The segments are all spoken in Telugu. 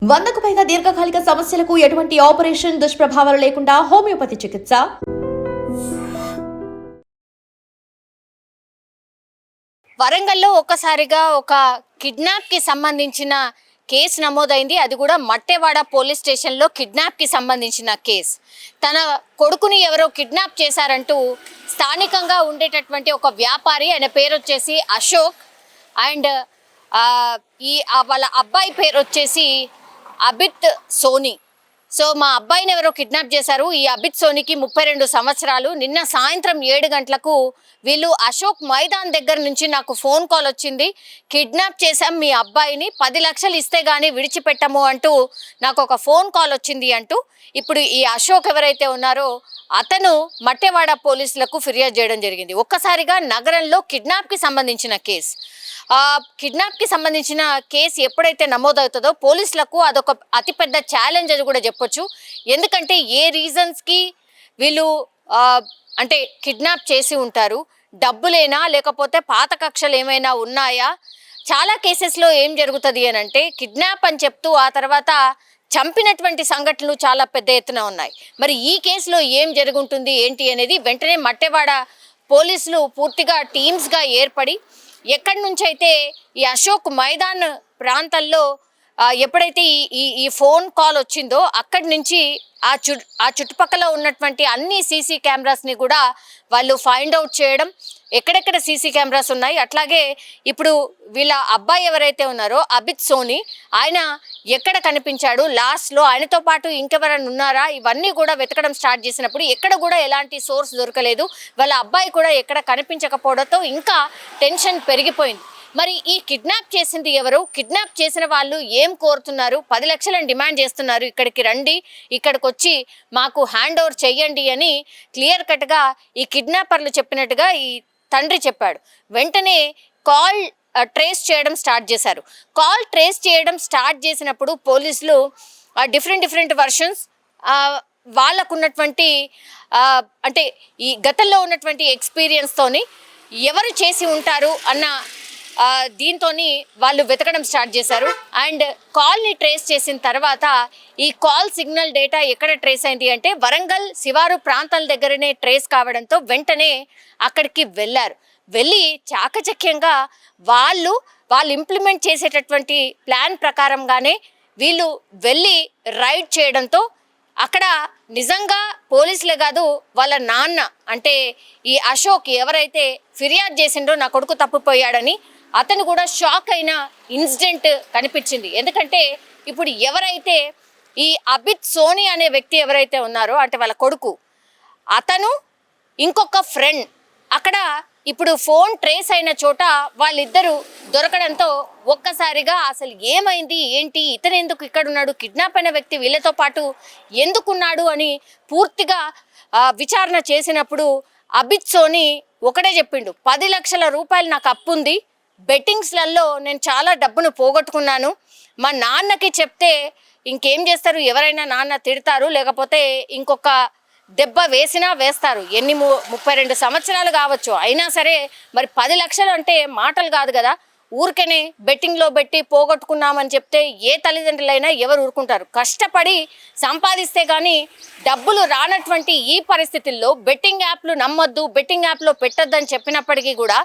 100కు పైగా దీర్ఘకాలిక సమస్యలకు ఎటువంటి ఆపరేషన్ దుష్ప్రభావాలు లేకుండా హోమియోపతి చికిత్స. వరంగల్లో ఒక్కసారిగా ఒక కిడ్నాప్ కి సంబంధించిన కేసు నమోదైంది. అది కూడా మట్టెవాడ పోలీస్ స్టేషన్లో కిడ్నాప్ కి సంబంధించిన కేసు. తన కొడుకుని ఎవరో కిడ్నాప్ చేశారంటూ స్థానికంగా ఉండేటటువంటి ఒక వ్యాపారి, ఆయన పేరు వచ్చేసి అశోక్, అండ్ వాళ్ళ అబ్బాయి పేరు వచ్చేసి అబిత్ సోని. సో మా అబ్బాయిని ఎవరో కిడ్నాప్ చేశారు. ఈ అబిత్ సోనికి 32 సంవత్సరాలు. నిన్న సాయంత్రం 7 గంటలకు వీళ్ళు అశోక్ మైదాన్ దగ్గర నుంచి నాకు ఫోన్ కాల్ వచ్చింది. కిడ్నాప్ చేశాం మీ అబ్బాయిని, 10 లక్షలు ఇస్తే గానీ విడిచిపెట్టము అంటూ నాకు ఒక ఫోన్ కాల్ వచ్చింది అంటూ ఇప్పుడు ఈ అశోక్ ఎవరైతే ఉన్నారో అతను మట్టెవాడ పోలీసులకు ఫిర్యాదు చేయడం జరిగింది. ఒక్కసారిగా నగరంలో కిడ్నాప్కి సంబంధించిన కేసు, కిడ్నాప్కి సంబంధించిన కేసు ఎప్పుడైతే నమోదవుతుందో పోలీసులకు అదొక అతిపెద్ద ఛాలెంజ్ అని కూడా చెప్పొచ్చు. ఎందుకంటే ఏ రీజన్స్కి వీళ్ళు అంటే కిడ్నాప్ చేసి ఉంటారు, డబ్బులేనా లేకపోతే పాత కక్షలు ఏమైనా ఉన్నాయా? చాలా కేసెస్లో ఏం జరుగుతుంది అని అంటే కిడ్నాప్ అని చెప్తూ ఆ తర్వాత చంపినటువంటి సంఘటనలు చాలా పెద్ద ఎత్తున ఉన్నాయి. మరి ఈ కేసులో ఏం జరుగుంటుంది ఏంటి అనేది వెంటనే మట్టెవాడ పోలీసులు పూర్తిగా టీమ్స్గా ఏర్పడి ఎక్కడి నుంచి అయితే ఈ అశోక్ మైదాన్ ప్రాంతాల్లో ఎప్పుడైతే ఈ ఫోన్ కాల్ వచ్చిందో అక్కడి నుంచి ఆ చుట్టుపక్కల ఉన్నటువంటి అన్ని సీసీ కెమెరాస్ని కూడా వాళ్ళు ఫైండ్ అవుట్ చేయడం, ఎక్కడెక్కడ సీసీ కెమెరాస్ ఉన్నాయి. అట్లాగే ఇప్పుడు వీళ్ళ అబ్బాయి ఎవరైతే ఉన్నారో అబిత్ సోని, ఆయన ఎక్కడ కనిపించాడు, లాస్ట్లో ఆయనతో పాటు ఇంకెవరైనా ఉన్నారా, ఇవన్నీ కూడా వెతకడం స్టార్ట్ చేసినప్పుడు ఎక్కడ కూడా ఎలాంటి సోర్స్ దొరకలేదు. వాళ్ళ అబ్బాయి కూడా ఎక్కడ కనిపించకపోవడంతో ఇంకా టెన్షన్ పెరిగిపోయింది. మరి ఈ కిడ్నాప్ చేసింది ఎవరు, కిడ్నాప్ చేసిన వాళ్ళు ఏం కోరుతున్నారు, 10 లక్షలను డిమాండ్ చేస్తున్నారు, ఇక్కడికి రండి, ఇక్కడికి వచ్చి మాకు హ్యాండ్ ఓవర్ చెయ్యండి అని క్లియర్ కట్గా ఈ కిడ్నాపర్లు చెప్పినట్టుగా ఈ తండ్రి చెప్పాడు. వెంటనే కాల్ ట్రేస్ చేయడం స్టార్ట్ చేశారు. కాల్ ట్రేస్ చేయడం స్టార్ట్ చేసినప్పుడు పోలీసులు డిఫరెంట్ వర్షన్స్, వాళ్ళకున్నటువంటి అంటే ఈ గతంలో ఉన్నటువంటి ఎక్స్పీరియన్స్తోని ఎవరు చేసి ఉంటారు అన్న దీంతో వాళ్ళు వెతకడం స్టార్ట్ చేశారు. అండ్ కాల్ని ట్రేస్ చేసిన తర్వాత ఈ కాల్ సిగ్నల్ డేటా ఎక్కడ ట్రేస్ అయింది అంటే వరంగల్ శివారు ప్రాంతాల దగ్గరనే ట్రేస్ కావడంతో వెంటనే అక్కడికి వెళ్ళి చాకచక్యంగా వాళ్ళు ఇంప్లిమెంట్ చేసేటటువంటి ప్లాన్ ప్రకారంగానే వీళ్ళు వెళ్ళి రైడ్ చేయడంతో అక్కడ నిజంగా పోలీసులే కాదు వాళ్ళ నాన్న అంటే ఈ అశోక్ ఎవరైతే ఫిర్యాదు చేసిండో నా కొడుకు తప్పిపోయాడని అతను కూడా షాక్ అయిన ఇన్సిడెంట్ కనిపించింది. ఎందుకంటే ఇప్పుడు ఎవరైతే ఈ అబిత్ సోని అనే వ్యక్తి ఎవరైతే ఉన్నారో అంటే వాళ్ళ కొడుకు, అతను ఇంకొక ఫ్రెండ్ అక్కడ ఇప్పుడు ఫోన్ ట్రేస్ అయిన చోట వాళ్ళిద్దరూ దొరకడంతో ఒక్కసారిగా అసలు ఏమైంది ఏంటి, ఇతను ఎందుకు ఇక్కడ ఉన్నాడు, కిడ్నాప్ అయిన వ్యక్తి వీళ్ళతో పాటు ఎందుకున్నాడు అని పూర్తిగా విచారణ చేసినప్పుడు అబిత్ సోని ఒకటే చెప్పిండు, 10 లక్షల రూపాయలు నాకు అప్పు ఉంది, బెట్టింగ్స్లలో నేను చాలా డబ్బును పోగొట్టుకున్నాను, మా నాన్నకి చెప్తే ఇంకేం చేస్తారు, ఎవరైనా నాన్న తిడతారు లేకపోతే ఇంకొక దెబ్బ వేస్తారు, 32 సంవత్సరాలు కావచ్చు, అయినా సరే మరి 10 లక్షలు అంటే మాటలు కాదు కదా, ఊరికనే బెట్టింగ్లో పెట్టి పోగొట్టుకున్నామని చెప్తే ఏ తల్లిదండ్రులైనా ఎవరు ఊరుకుంటారు? కష్టపడి సంపాదిస్తే కానీ డబ్బులు రానటువంటి ఈ పరిస్థితుల్లో బెట్టింగ్ యాప్లు నమ్మొద్దు, బెట్టింగ్ యాప్లో పెట్టొద్దని చెప్పినప్పటికీ కూడా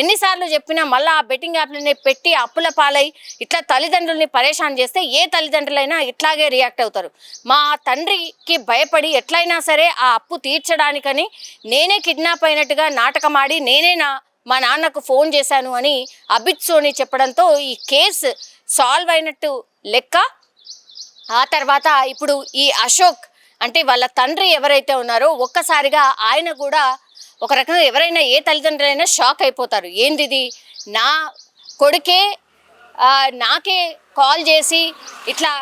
ఎన్నిసార్లు చెప్పినా మళ్ళీ ఆ బెట్టింగ్ యాప్లని పెట్టి అప్పుల పాలై ఇట్లా తల్లిదండ్రుల్ని పరేషాన్ చేస్తే ఏ తల్లిదండ్రులైనా ఇట్లాగే రియాక్ట్ అవుతారు. మా తండ్రికి భయపడి ఎట్లయినా సరే ఆ అప్పు తీర్చడానికని నేనే కిడ్నాప్ అయినట్టుగా నాటకం ఆడి నేనే మా నాన్నకు ఫోన్ చేశాను అని అబిత్ సోని చెప్పడంతో ఈ కేసు సాల్వ్ అయినట్టు లెక్క. ఆ తర్వాత ఇప్పుడు ఈ అశోక్ అంటే వాళ్ళ తండ్రి ఎవరైతే ఉన్నారో ఒక్కసారిగా ఆయన కూడా ఒక రకంగా ఎవరైనా ఏ తల్లిదండ్రులైనా షాక్ అయిపోతారు. ఏందిది, నా కొడుకే నాకే కాల్ చేసి ఇట్లా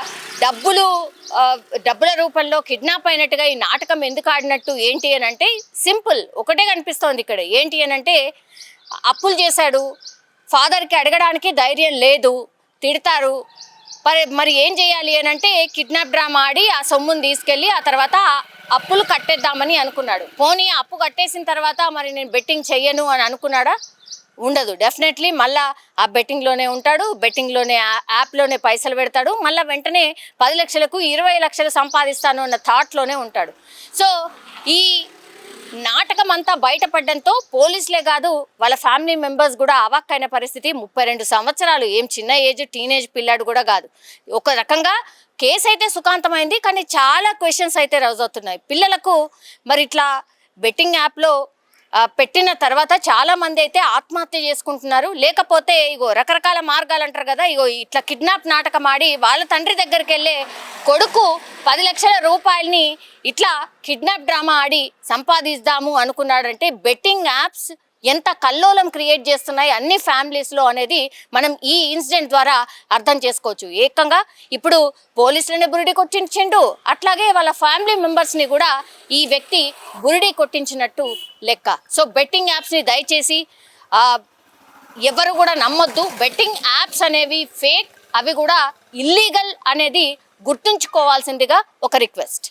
డబ్బుల రూపంలో కిడ్నాప్ అయినట్టుగా ఈ నాటకం ఎందుకు ఆడినట్టు ఏంటి అని అంటే సింపుల్ ఒకటే కనిపిస్తోంది ఇక్కడ. ఏంటి అని అంటే అప్పులు చేశాడు, ఫాదర్కి అడగడానికి ధైర్యం లేదు, తిడతారు, మరి ఏం చేయాలి అని అంటే కిడ్నాప్ డ్రామా ఆడి ఆ సొమ్ముని తీసుకెళ్ళి ఆ తర్వాత అప్పులు కట్టేద్దామని అనుకున్నాడు. పోనీ అప్పు కట్టేసిన తర్వాత మరి నేను బెట్టింగ్ చెయ్యను అని అనుకున్నాడా? ఉండదు. డెఫినెట్లీ మళ్ళా ఆ బెట్టింగ్లోనే ఉంటాడు, బెట్టింగ్లోనే యాప్లోనే పైసలు పెడతాడు, మళ్ళీ వెంటనే 10 లక్షలకు 20 లక్షలు సంపాదిస్తాను అన్న థాట్లోనే ఉంటాడు. సో ఈ నాటకం అంతా బయటపడడంతో పోలీసులే కాదు వాళ్ళ ఫ్యామిలీ మెంబర్స్ కూడా అవాక్కైన పరిస్థితి. 32 సంవత్సరాలు, ఏం చిన్న ఏజ్, టీనేజ్ పిల్లాడు కూడా కాదు. ఒక రకంగా కేసు అయితే సుఖాంతమైంది, కానీ చాలా క్వశ్చన్స్ అయితే రైజ్ అవుతున్నాయి పిల్లలకు. మరి ఇట్లా బెట్టింగ్ యాప్లో పెట్టిన తర్వాత చాలా మంది అయితే ఆత్మహత్య చేసుకుంటున్నారు. లేకపోతే ఇగో రకరకాల మార్గాలు అంటారు కదా, ఇగో ఇట్లా కిడ్నాప్ నాటకం ఆడి వాళ్ళ తండ్రి దగ్గరికి వెళ్ళే కొడుకు 10 లక్షల రూపాయలని ఇట్లా కిడ్నాప్ డ్రామా ఆడి సంపాదిద్దాము అనుకున్నాడంటే బెట్టింగ్ యాప్స్ ఎంత కల్లోలం క్రియేట్ చేస్తున్నాయి అన్ని ఫ్యామిలీస్లో అనేది మనం ఈ ఇన్సిడెంట్ ద్వారా అర్థం చేసుకోవచ్చు. ఏకంగా ఇప్పుడు పోలీసులని బురిడి కొట్టించిండు, అట్లాగే వాళ్ళ ఫ్యామిలీ మెంబర్స్ని కూడా ఈ వ్యక్తి బురిడి కొట్టించినట్టు లెక్క. సో బెట్టింగ్ యాప్స్ని దయచేసి ఎవరు కూడా నమ్మొద్దు. బెట్టింగ్ యాప్స్ అనేవి ఫేక్, అవి కూడా ఇల్లీగల్ అనేది గుర్తుంచుకోవాల్సిందిగా ఒక రిక్వెస్ట్.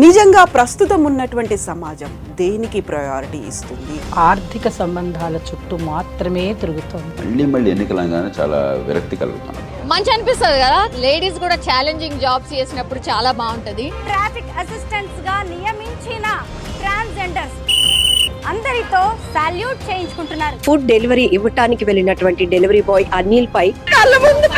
నిజంగా ప్రస్తుతం ఉన్నటువంటి సమాజం దేనికి ప్రయారిటీ ఇస్తుంది? ఆర్థిక సంబంధాల చుట్టూ మాత్రమే తిరుగుతుంది. మళ్ళీ ఎన్నికలంగానే చాలా విరక్తి కలుగుతాను. మంచి అనిపిస్తుంది కదా, లేడీస్ కూడా ఛాలెంజింగ్ జాబ్స్ చేసినప్పుడు చాలా బాగుంటది. ట్రాఫిక్ అసిస్టెంట్స్ గా నియమించిన ట్రాన్స్జెండర్స్ అందరితో సాల్యూట్ చేయించుకుంటున్నారు. ఫుడ్ డెలివరీ ఇవ్వటానికి వెళ్ళినటువంటి డెలివరీ బాయ్ అనిల్ పై కళ్ళ ముందు